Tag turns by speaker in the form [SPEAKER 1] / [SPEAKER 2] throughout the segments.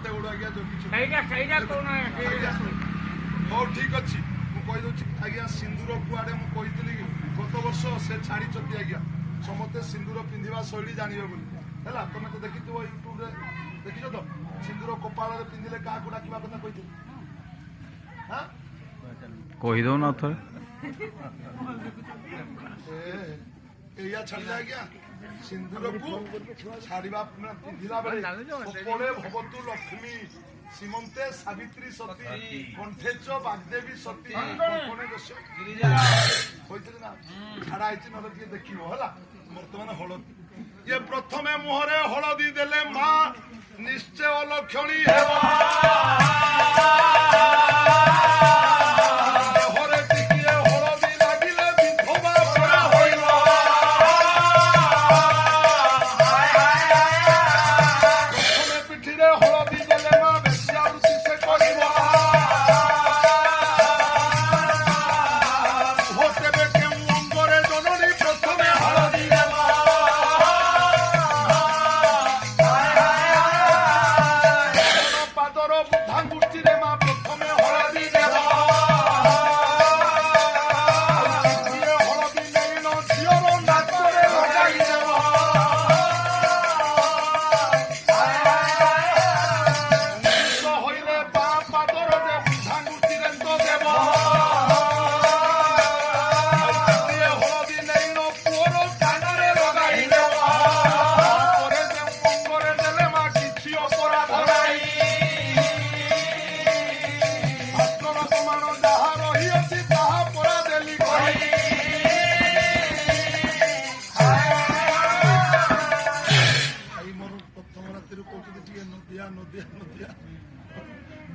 [SPEAKER 1] ଏତେ ବଡ଼ ଆଜ୍ଞା ଜଗିଛୁ। ହଉ ଠିକ ଅଛି ମୁଁ କହିଦେଉଛି ଆଜ୍ଞା ସିନ୍ଦୁର କୁଆଡ଼େ ମୁଁ କହିଥିଲି ଗତ ବର୍ଷ ସେ ଛାଡ଼ିଛନ୍ତି ଆଜ୍ଞା ସମସ୍ତେ ସିନ୍ଦୁର ପିନ୍ଧିବା ଶୈଳୀ ଜାଣିବେ ବୋଲି ହେଲା। ତମେ ତ ଦେଖିଥିବ ୟୁଟ୍ୟୁବରେ ଦେଖିଛ ତ ସିନ୍ଦୁର କପାଳରେ ପିନ୍ଧିଲେ କାହାକୁ ଡାକିବା କଥା କହିଥିଲି
[SPEAKER 2] କହିଦଉନ ଥରେ
[SPEAKER 1] ଏଇଆ ଛାଡ଼ିଲେ ଆଜ୍ଞା ସିନ୍ଦୁରକୁ ଛାଡ଼ିବା ପିନ୍ଧିଲା ବେଳେ କପଳେ ଭବତୁ ଲକ୍ଷ୍ମୀ ସୀମନ୍ତେ ସାବିତ୍ରୀ ସତୀ କଣ୍ଠେଚ ବାଗ୍ଦେବୀ ସତୀ କଙ୍କଣେ ଦୋଷ କହିଥିଲି ନା ଛାଡ଼ା ହେଇଛି ନହେଲେ ଟିକେ ଦେଖିବ ହେଲା। ବର୍ତ୍ତମାନ ହଳଦୀ ଇଏ ପ୍ରଥମେ ମୁହଁରେ ହଳଦୀ ଦେଲେ ମା ନିଶ୍ଚୟ ଲକ୍ଷଣୀ ହେବ।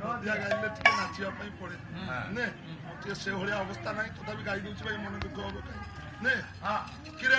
[SPEAKER 1] ନଦିଆ ଗାଇଲେ ଟିକେ ନାଚିବା ପାଇଁ ପଡେ ନେ ଟିକେ ସେଭଳିଆ ଅବସ୍ଥା ନାହିଁ ତଥାପି ଗାଇ ଦଉଛି ଭାଇ ମନ ଦୁଃଖ ହବ କାହିଁ ନେ କିରେ